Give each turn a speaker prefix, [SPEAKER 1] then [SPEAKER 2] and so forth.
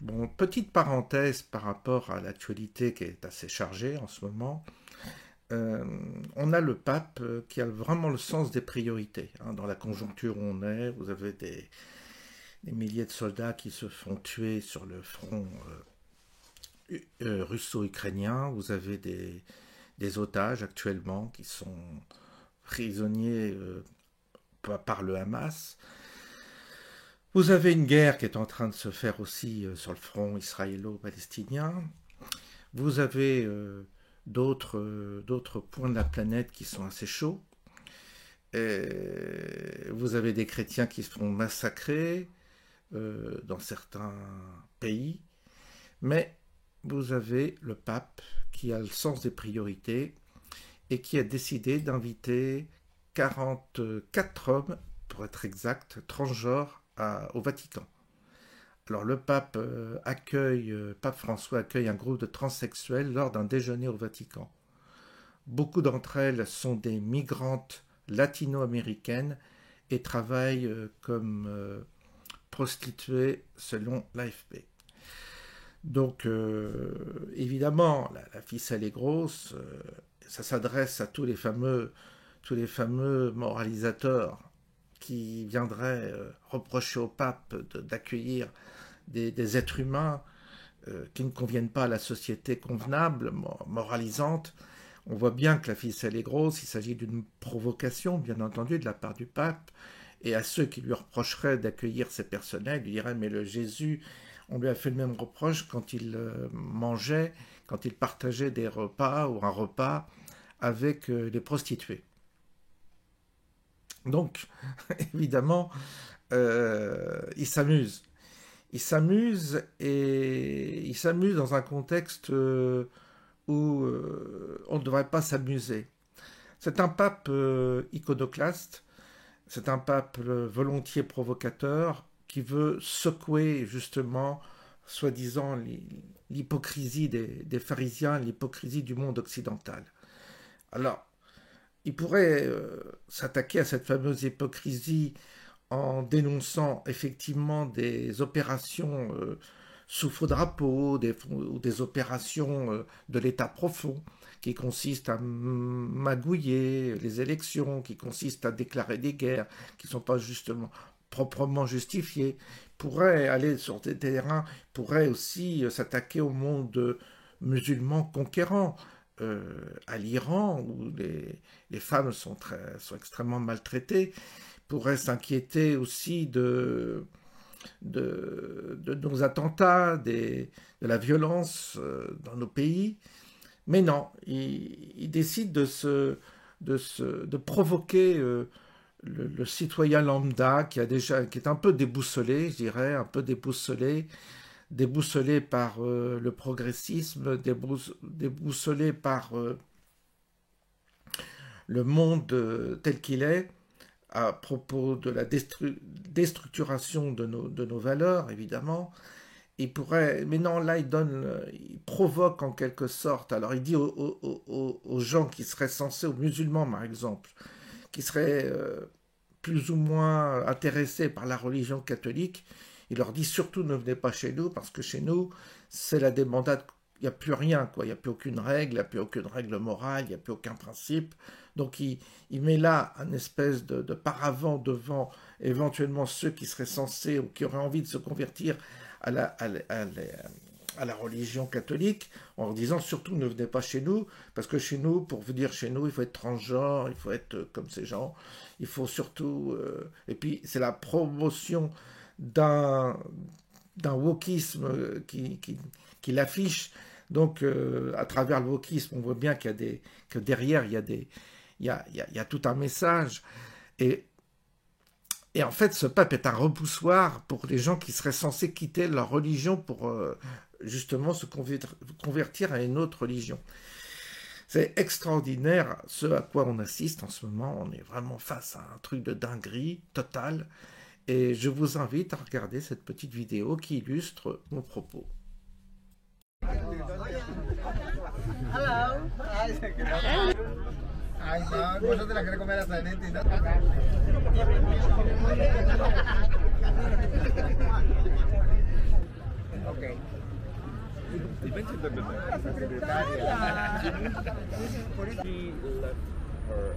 [SPEAKER 1] Bon, petite parenthèse par rapport à l'actualité qui est assez chargée en ce moment. Euh, on a le pape qui a vraiment le sens des priorités, hein. Dans la conjoncture où on est, vous avez des milliers de soldats qui se font tuer sur le front russo-ukrainien. Vous avez des otages actuellement qui sont prisonniers par le Hamas. Vous avez une guerre qui est en train de se faire aussi sur le front israélo-palestinien. Vous avez d'autres points de la planète qui sont assez chauds. Et vous avez des chrétiens qui se font massacrer dans certains pays. Mais vous avez le pape qui a le sens des priorités et qui a décidé d'inviter 44 hommes, pour être exact, transgenres au Vatican. Alors le pape pape François accueille un groupe de transsexuels lors d'un déjeuner au Vatican. Beaucoup d'entre elles sont des migrantes latino-américaines et travaillent comme prostituées selon l'AFP. Donc évidemment, la ficelle est grosse, ça s'adresse à tous les fameux moralisateurs qui viendraient reprocher au pape d'accueillir des êtres humains qui ne conviennent pas à la société convenable, moralisante. On voit bien que la ficelle est grosse, il s'agit d'une provocation, bien entendu, de la part du pape, et à ceux qui lui reprocheraient d'accueillir ces personnels, il dirait, mais le Jésus, on lui a fait le même reproche quand il mangeait, quand il partageait des repas ou un repas avec les prostituées. Donc, évidemment, il s'amuse. Il s'amuse et il s'amuse dans un contexte où on ne devrait pas s'amuser. C'est un pape iconoclaste, c'est un pape volontiers provocateur qui veut secouer justement, soi-disant, l'hypocrisie des pharisiens, l'hypocrisie du monde occidental. Alors, il pourrait s'attaquer à cette fameuse hypocrisie en dénonçant effectivement des opérations sous faux drapeau ou des opérations de l'État profond qui consistent à magouiller les élections, qui consistent à déclarer des guerres qui ne sont pas justement proprement justifiées, pourrait aller sur des terrains, pourrait aussi s'attaquer au monde musulman conquérant, à l'Iran, où les femmes sont extrêmement maltraitées, pourrait s'inquiéter aussi de nos attentats, de la violence dans nos pays. Mais non, il décide de provoquer le citoyen lambda qui est un peu déboussolé, je dirais, un peu déboussolé par le progressisme, déboussolé par le monde tel qu'il est, à propos de la déstructuration de nos valeurs, évidemment. Mais non, là, il provoque en quelque sorte. Alors, il dit aux gens qui seraient censés, aux musulmans, par exemple, qui seraient plus ou moins intéressés par la religion catholique, il leur dit surtout ne venez pas chez nous, parce que chez nous, c'est la débandade, il n'y a plus rien, quoi. Il n'y a plus aucune règle, il n'y a plus aucune règle morale, il n'y a plus aucun principe. Donc il met là un espèce de paravent devant éventuellement ceux qui seraient censés ou qui auraient envie de se convertir à la religion catholique, en leur disant surtout ne venez pas chez nous, parce que chez nous, pour venir chez nous, il faut être transgenre, il faut être comme ces gens, il faut surtout... et puis c'est la promotion d'un wokisme qui l'affiche. Donc à travers le wokisme, on voit bien que derrière, il y a tout un message. Et en fait, ce pape est un repoussoir pour les gens qui seraient censés quitter leur religion pour justement se convertir à une autre religion. C'est extraordinaire ce à quoi on assiste en ce moment. On est vraiment face à un truc de dinguerie totale. Et je vous invite à regarder cette petite vidéo qui illustre mon propos.
[SPEAKER 2] Hello. Ay, no, vos te la querés comer hasta el ¿no? Ok.
[SPEAKER 3] Dipende da
[SPEAKER 2] La segretaria.
[SPEAKER 3] She left her